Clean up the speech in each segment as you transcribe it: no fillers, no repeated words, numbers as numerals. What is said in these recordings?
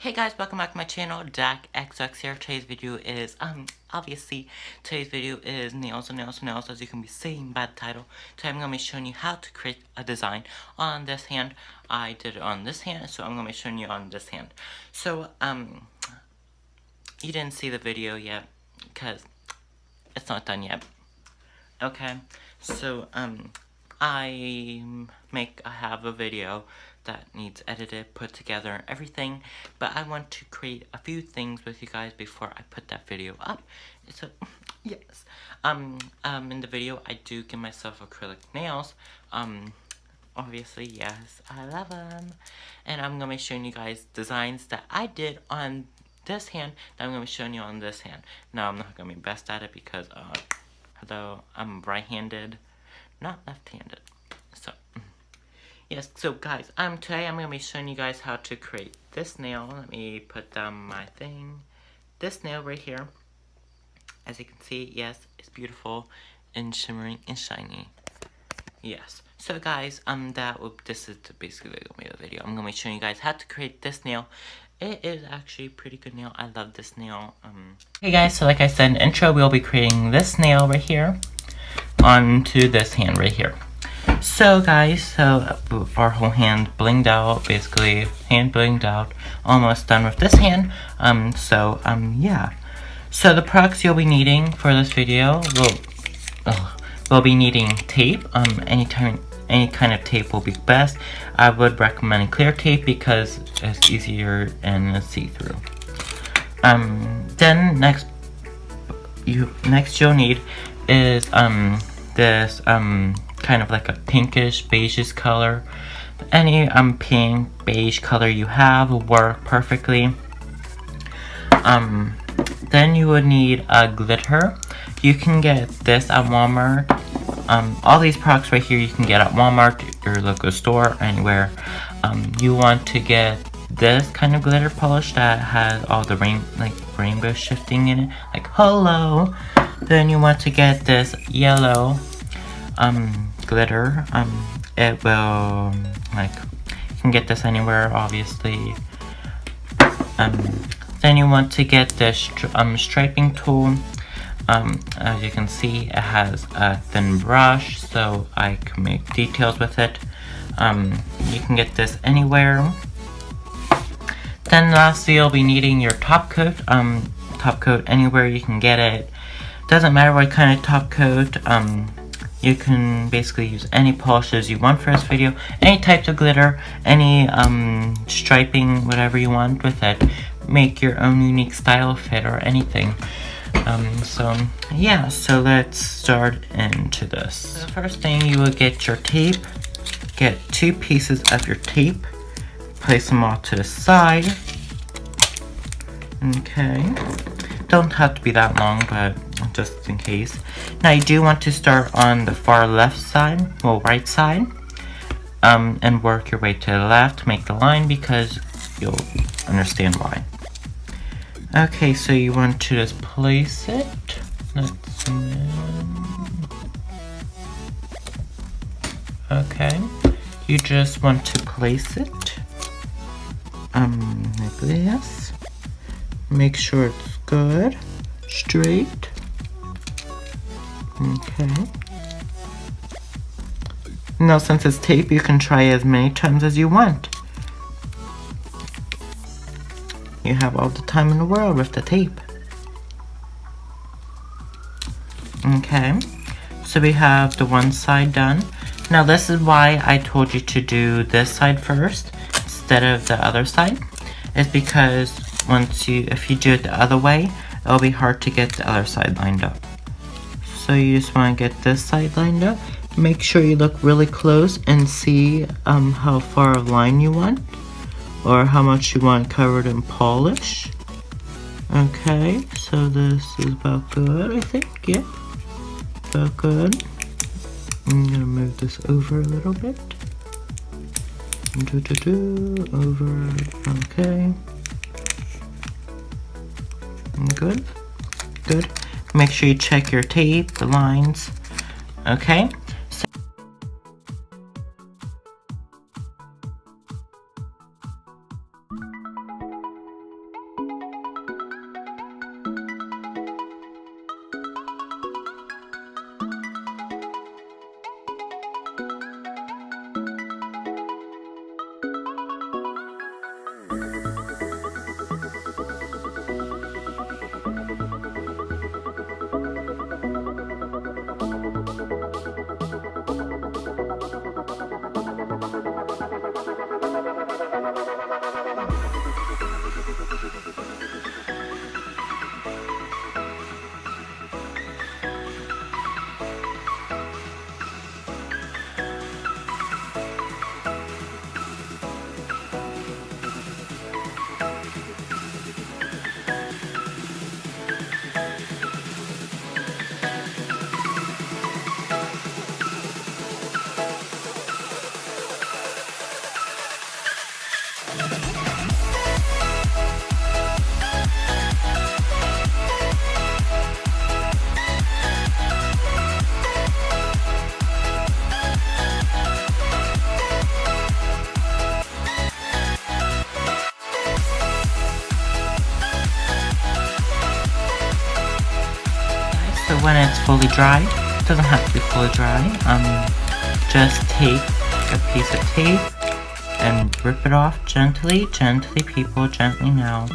Hey guys, welcome back to my channel, DakXX here. Today's video is, obviously, today's video is nails, as you can be seeing by the title. Today I'm going to be showing you how to create a design on this hand. I did it on this hand, so I'm going to be showing you on this hand. So, you didn't see the video yet, because it's not done yet. Okay, so, I have a video that needs edited, put together, and everything, but I want to create a few things with you guys before I put that video up. So, yes, in the video, I do give myself acrylic nails, obviously, yes, I love them, and I'm gonna be showing you guys designs that I did on this hand that I'm gonna be showing you on this hand. Now, I'm not gonna be best at it because, although I'm right-handed, not left-handed, so, yes, so guys, today I'm going to be showing you guys how to create this nail. Let me put down my thing. This nail right here, as you can see, yes, it's beautiful and shimmering and shiny. Yes, so guys, this is basically going to be the video. I'm going to be showing you guys how to create this nail. It is actually a pretty good nail. I love this nail. Hey guys, so like I said in the intro, we'll be creating this nail right here onto this hand right here. So guys, so our whole hand blinged out, basically hand blinged out, almost done with this hand. Yeah. So the products you'll be needing for this video we'll be needing tape. Any kind of tape will be best. I would recommend clear tape because it's easier and it's see-through. Then next you'll need is this kind of like a pinkish beigeish color. Any pink beige color you have will work perfectly. Then you would need a glitter. You can get this at Walmart. All these products right here you can get at Walmart, your local store, anywhere. You want to get this kind of glitter polish that has all the rainbow shifting in it, like hello. Then you want to get this yellow glitter. It will, you can get this anywhere, obviously. Then you want to get this striping tool. As you can see, it has a thin brush, so I can make details with it. You can get this anywhere. Then lastly, you'll be needing your top coat. Top coat anywhere you can get it. Doesn't matter what kind of top coat. You can basically use any polishes you want for this video, any types of glitter, any striping, whatever you want with it. Make your own unique style fit or anything. Yeah, so let's start into this. The first thing, you will get your tape. Get 2 pieces of your tape. Place them all to the side. Okay. Don't have to be that long, but just in case. Now you do want to start on the far left side, well, right side, and work your way to the left, make the line, because you'll understand why. Okay, so you want to just place it. Okay, you just want to place it, like this. Make sure it's good, straight. Okay. Now since it's tape, you can try as many times as you want. You have all the time in the world with the tape. Okay, so we have the one side done. Now this is why I told you to do this side first instead of the other side. It's because if you do it the other way, it'll be hard to get the other side lined up. So you just want to get this side lined up. Make sure you look really close and see how far of line you want, or how much you want covered in polish. Okay, so this is about good, I think. Yeah, about good. I'm gonna move this over a little bit. Over. Okay. Good. Good. Make sure you check your tape, the lines. Okay. when it's fully dry, it doesn't have to be fully dry, just take a piece of tape and rip it off gently, people, gently now,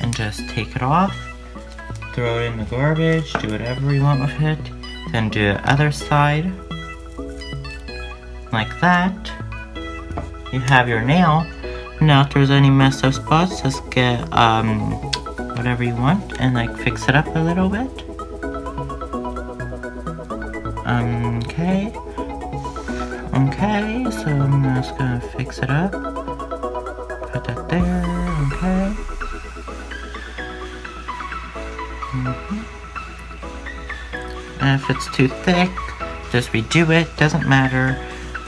and just take it off, throw it in the garbage, do whatever you want with it, then do the other side, like that. You have your nail. Now if there's any messed up spots, just get whatever you want and like fix it up a little bit. Okay, so I'm just gonna fix it up. Put that there, okay. And if it's too thick, just redo it, doesn't matter.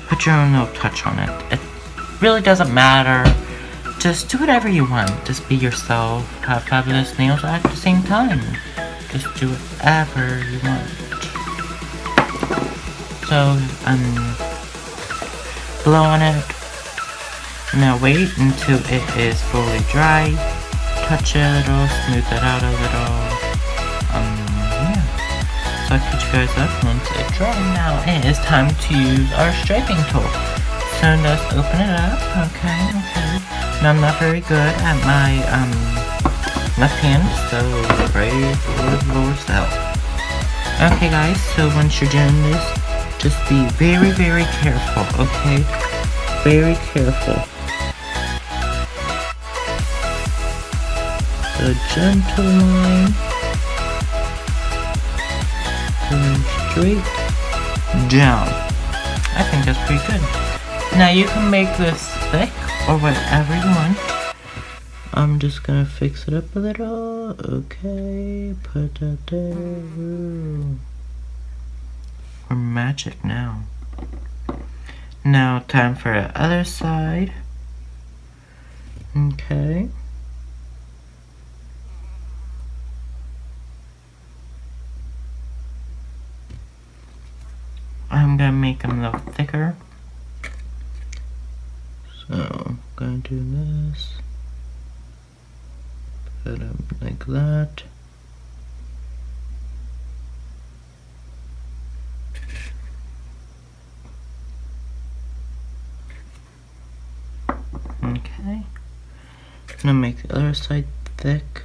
Put your own little touch on it. It really doesn't matter. Just do whatever you want. Just be yourself. Have fabulous nails at the same time. Just do whatever you want. So, blow on it. Now wait until it is fully dry. Touch it a little, smooth it out a little. Yeah. So I'll catch you guys up once it's dry. Now it is time to use our striping tool. So let's open it up. Okay. Now I'm not very good at my left hand, so pray for the Lord's help. Okay guys, so once you're doing this, just be very, very careful, okay? Very careful. A gentle line. Going straight down. I think that's pretty good. Now you can make this thick or whatever you want. I'm just gonna fix it up a little. Okay, put that there. We're magic now. Now time for the other side. Okay. I'm gonna make them a little thicker. So I'm gonna do this. Put them like that. Okay. I'm gonna make the other side thick.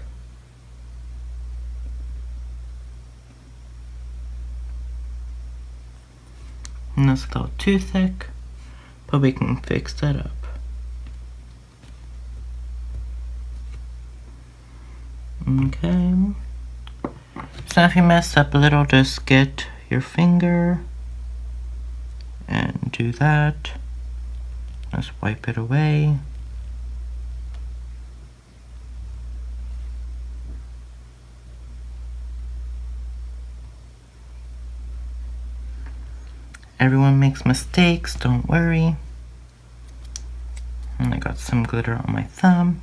And that's a little too thick, but we can fix that up. Okay. So if you mess up a little, just get your finger and do that. Just wipe it away. Everyone makes mistakes, don't worry. And I got some glitter on my thumb.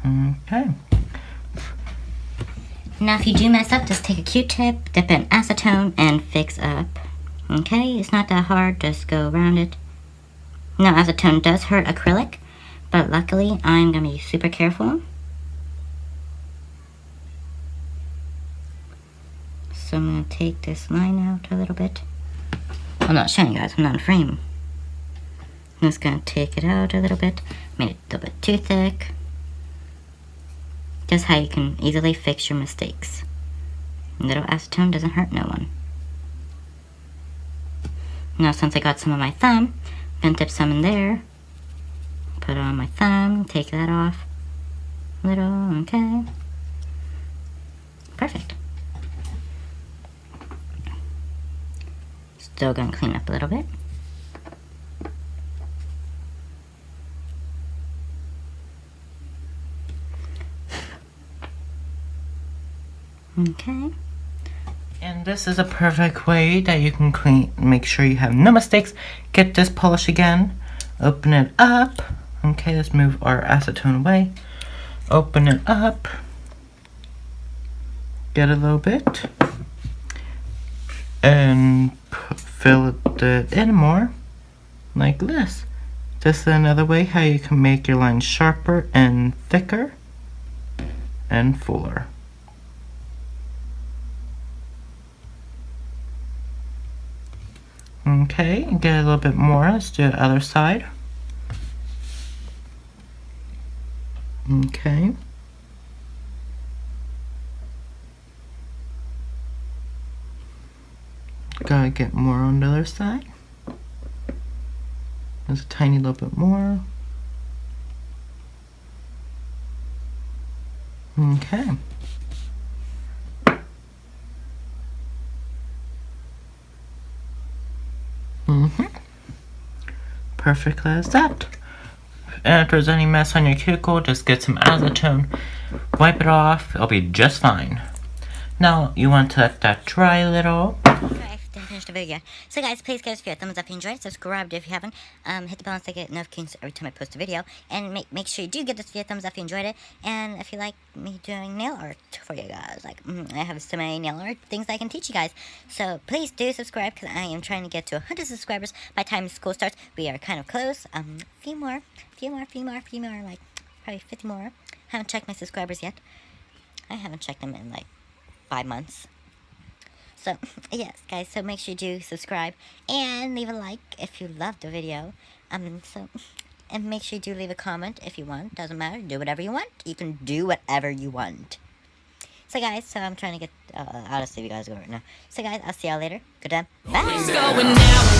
Okay. Now if you do mess up, just take a Q-tip, dip it in acetone, and fix up. Okay, it's not that hard, just go around it. Now acetone does hurt acrylic, but luckily I'm going to be super careful. So I'm going to take this line out a little bit. I'm not showing you guys, I'm not in frame. I'm just going to take it out a little bit. Made it a little bit too thick. Just how you can easily fix your mistakes. Little acetone doesn't hurt no one. Now since I got some on my thumb, I'm going to dip some in there. Put it on my thumb, take that off. Little, okay. Perfect. Still going to clean up a little bit. Okay. And this is a perfect way that you can clean, make sure you have no mistakes. Get this polish again. Open it up. Okay, let's move our acetone away. Open it up. Get a little bit. And fill it in more. Like this. This is another way how you can make your lines sharper and thicker and fuller. Okay, get a little bit more. Let's do the other side. Okay. Gotta get more on the other side. Just a tiny little bit more. Okay. Perfect as that. And if there's any mess on your cuticle, just get some acetone, wipe it off, it'll be just fine. Now, you want to let that dry a little. Then finish the video. So guys, please give us a thumbs up if you enjoyed it, subscribe if you haven't, hit the bell so you get notifications every time I post a video, and make sure you do give this video a thumbs up if you enjoyed it, and if you like me doing nail art for you guys, like, I have so many nail art things I can teach you guys, so please do subscribe, because I am trying to get to 100 subscribers by the time school starts. We are kind of close, a few more, like, probably 50 more. Haven't checked my subscribers yet. I haven't checked them in, like, 5 months. So, yes, guys, so make sure you do subscribe and leave a like if you loved the video. And make sure you do leave a comment if you want. Doesn't matter. Do whatever you want. You can do whatever you want. So, guys, so I'm trying to get out of sleep. You guys go right now. So, guys, I'll see y'all later. Good time. Bye.